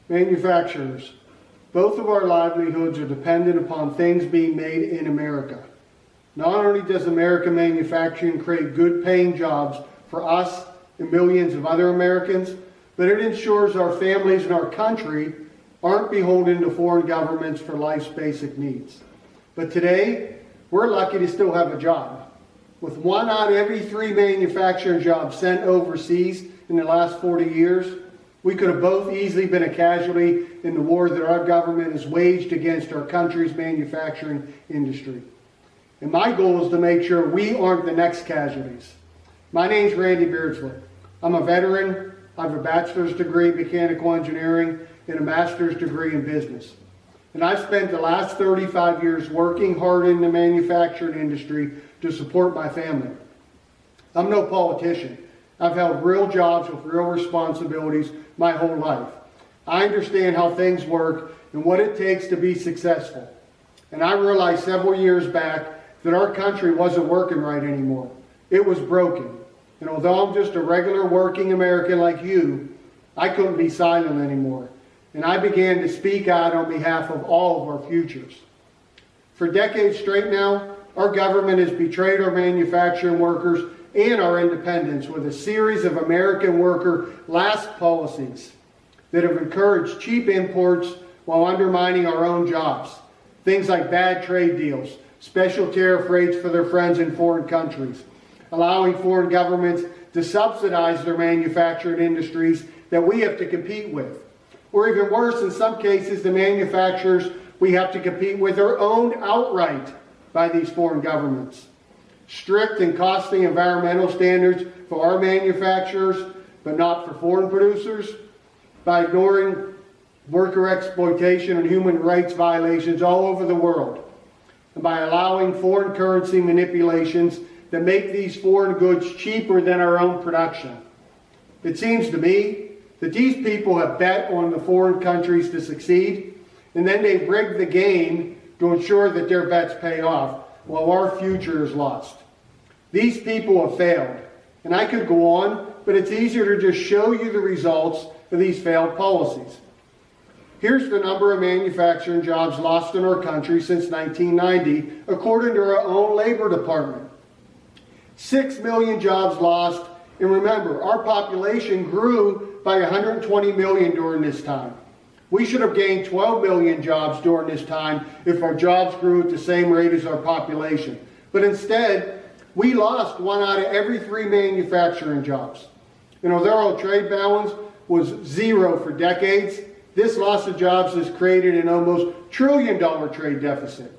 Manufacturers. Both of our livelihoods are dependent upon things being made in America. Not only does American manufacturing create good paying jobs for us and millions of other Americans, but it ensures our families and our country aren't beholden to foreign governments for life's basic needs. But today, we're lucky to still have a job. With 1 out of every 3 manufacturing jobs sent overseas in the last 40 years, we could have both easily been a casualty in the war that our government has waged against our country's manufacturing industry. And my goal is to make sure we aren't the next casualties. My name's Randy Beardsley. I'm a veteran. I have a bachelor's degree in mechanical engineering and a master's degree in business. And I've spent the last 35 years working hard in the manufacturing industry to support my family. I'm no politician. I've held real jobs with real responsibilities my whole life. I understand how things work and what it takes to be successful. And I realized several years back that our country wasn't working right anymore. It was broken. And although I'm just a regular working American like you, I couldn't be silent anymore. And I began to speak out on behalf of all of our futures. For decades straight now, our government has betrayed our manufacturing workers and our independents with a series of American worker last policies that have encouraged cheap imports while undermining our own jobs. Things like bad trade deals, special tariff rates for their friends in foreign countries, allowing foreign governments to subsidize their manufacturing industries that we have to compete with. Or even worse, in some cases, the manufacturers we have to compete with are owned outright by these foreign governments. Strict and costly environmental standards for our manufacturers, but not for foreign producers, by ignoring worker exploitation and human rights violations all over the world, and by allowing foreign currency manipulations that make these foreign goods cheaper than our own production. It seems to me that these people have bet on the foreign countries to succeed, and then they've rigged the game to ensure that their bets pay off, while our future is lost. These people have failed, and I could go on, but it's easier to just show you the results of these failed policies. Here's the number of manufacturing jobs lost in our country since 1990, according to our own Labor Department. 6 million jobs lost, and remember, our population grew by 120 million during this time. We should have gained 12 million jobs during this time if our jobs grew at the same rate as our population. But instead, we lost 1 out of every 3 manufacturing jobs. And although our trade balance was 0 for decades, this loss of jobs has created an almost $1 trillion trade deficit.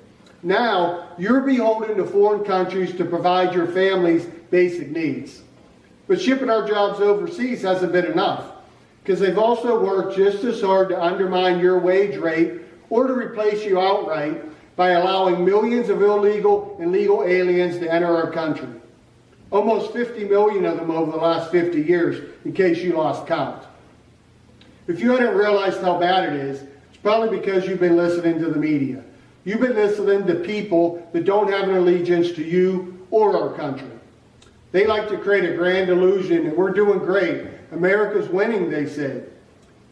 Now, you're beholden to foreign countries to provide your family's basic needs. But shipping our jobs overseas hasn't been enough, because they've also worked just as hard to undermine your wage rate or to replace you outright by allowing millions of illegal and legal aliens to enter our country. Almost 50 million of them over the last 50 years, in case you lost count. If you hadn't realized how bad it is, it's probably because you've been listening to the media. You've been listening to people that don't have an allegiance to you or our country. They like to create a grand illusion that we're doing great. America's winning, they say.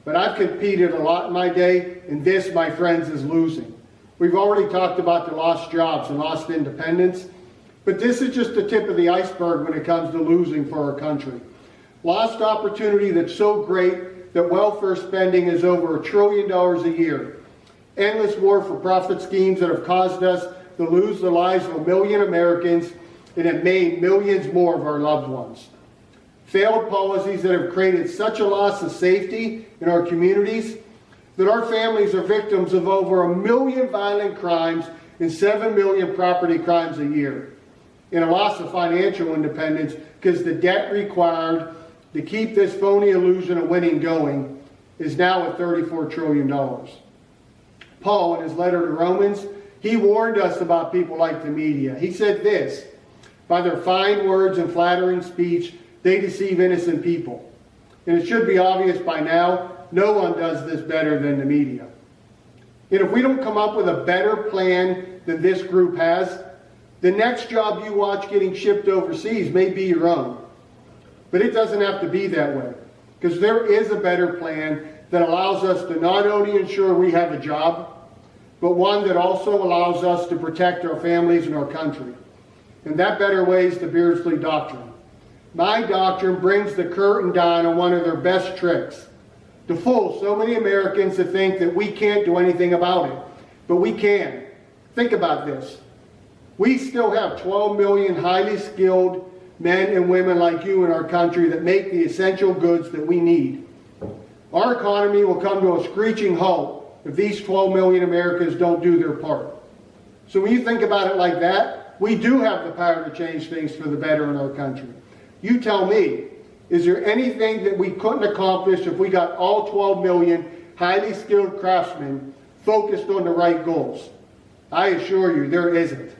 But I've competed a lot in my day, and this, my friends, is losing. We've already talked about the lost jobs and lost independence, but this is just the tip of the iceberg when it comes to losing for our country. Lost opportunity that's so great that welfare spending is over $1 trillion a year. Endless war for profit schemes that have caused us to lose the lives of 1 million Americans and have made millions more of our loved ones. Failed policies that have created such a loss of safety in our communities that our families are victims of over 1 million violent crimes and 7 million property crimes a year. And a loss of financial independence because the debt required to keep this phony illusion of winning going is now at $34 trillion. Paul, in his letter to Romans, he warned us about people like the media. He said this: by their fine words and flattering speech, they deceive innocent people. And it should be obvious by now, no one does this better than the media. And if we don't come up with a better plan than this group has, the next job you watch getting shipped overseas may be your own. But it doesn't have to be that way, because there is a better plan, that allows us to not only ensure we have a job, but one that also allows us to protect our families and our country. And that better way is the Beardsley Doctrine. My doctrine brings the curtain down on one of their best tricks, to fool so many Americans to think that we can't do anything about it. But we can. Think about this. We still have 12 million highly skilled men and women like you in our country that make the essential goods that we need. Our economy will come to a screeching halt if these 12 million Americans don't do their part. So when you think about it like that, we do have the power to change things for the better in our country. You tell me, is there anything that we couldn't accomplish if we got all 12 million highly skilled craftsmen focused on the right goals? I assure you, there isn't.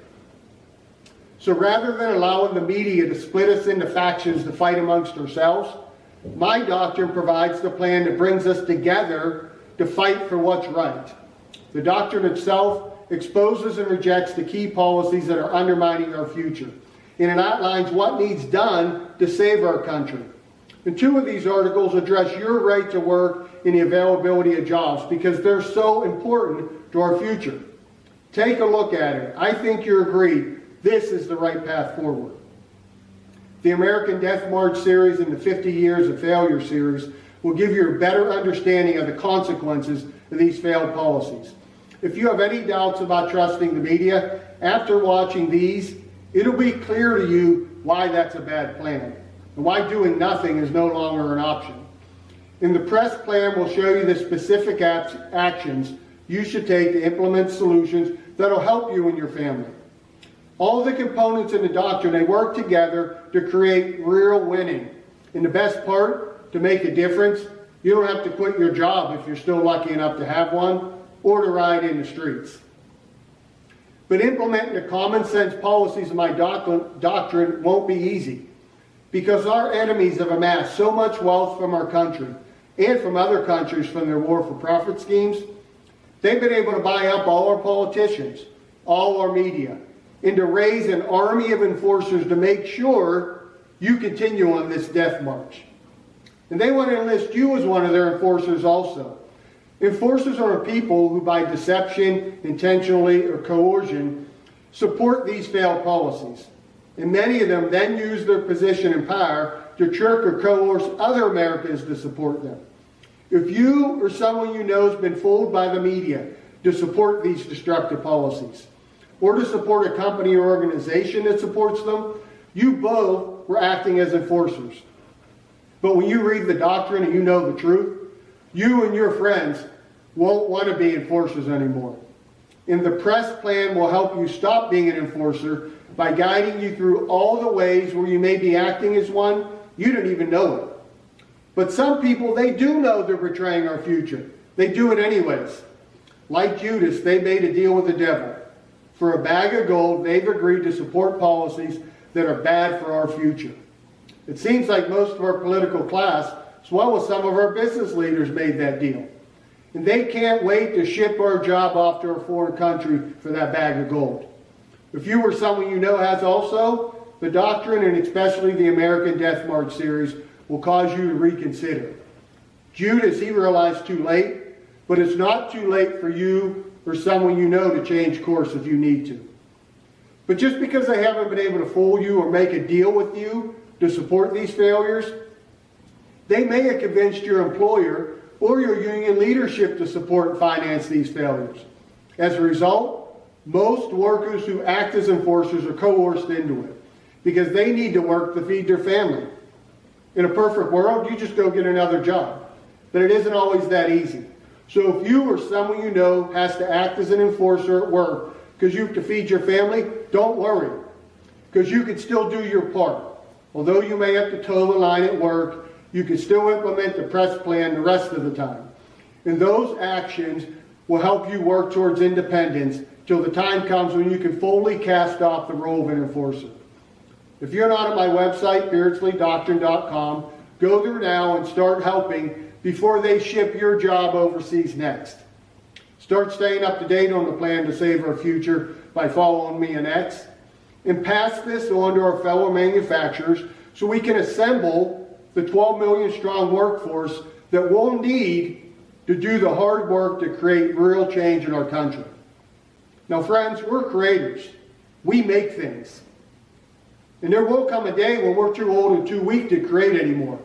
So rather than allowing the media to split us into factions to fight amongst ourselves, my doctrine provides the plan that brings us together to fight for what's right. The doctrine itself exposes and rejects the key policies that are undermining our future, and it outlines what needs done to save our country. And two of these articles address your right to work and the availability of jobs because they're so important to our future. Take a look at it. I think you agree this is the right path forward. The American Death March series and the 50 Years of Failure series will give you a better understanding of the consequences of these failed policies. If you have any doubts about trusting the media, after watching these, it'll be clear to you why that's a bad plan and why doing nothing is no longer an option. In the press plan, we'll show you the specific actions you should take to implement solutions that'll help you and your family. All the components in the doctrine, they work together to create real winning. And the best part, to make a difference, you don't have to quit your job if you're still lucky enough to have one, or to ride in the streets. But implementing the common sense policies of my doctrine won't be easy, because our enemies have amassed so much wealth from our country and from other countries from their war-for-profit schemes. They've been able to buy up all our politicians, all our media, and to raise an army of enforcers to make sure you continue on this death march. And they want to enlist you as one of their enforcers also. Enforcers are people who by deception, intentionally, or coercion support these failed policies. And many of them then use their position and power to trick or coerce other Americans to support them. If you or someone you know has been fooled by the media to support these destructive policies, or to support a company or organization that supports them, you both were acting as enforcers. But when you read the doctrine and you know the truth, you and your friends won't want to be enforcers anymore. And the press plan will help you stop being an enforcer by guiding you through all the ways where you may be acting as one, you don't even know it. But some people, they do know they're betraying our future. They do it anyways. Like Judas, they made a deal with the devil. For a bag of gold, they've agreed to support policies that are bad for our future. It seems like most of our political class, as well as some of our business leaders, made that deal. And they can't wait to ship our job off to a foreign country for that bag of gold. If you or someone you know has also, the doctrine and especially the American Death March series will cause you to reconsider. Judas, he realized too late, but it's not too late for you or someone you know to change course if you need to. But just because they haven't been able to fool you or make a deal with you to support these failures, they may have convinced your employer or your union leadership to support and finance these failures. As a result, most workers who act as enforcers are coerced into it because they need to work to feed their family. In a perfect world, you just go get another job. But it isn't always that easy. So if you or someone you know has to act as an enforcer at work because you have to feed your family, don't worry, because you can still do your part. Although you may have to toe the line at work, you can still implement the press plan the rest of the time. And those actions will help you work towards independence till the time comes when you can fully cast off the role of an enforcer. If you're not at my website, beardsley.doctrine.com, go there now and start helping before they ship your job overseas next. Start staying up to date on the plan to save our future by following me on X, and pass this on to our fellow manufacturers so we can assemble the 12 million strong workforce that we'll need to do the hard work to create real change in our country. Now, friends, we're creators. We make things. And there will come a day when we're too old and too weak to create anymore.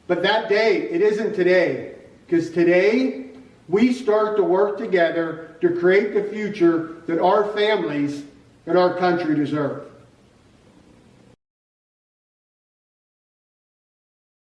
But that day, it isn't today. Because today, we start to work together to create the future that our families and our country deserve.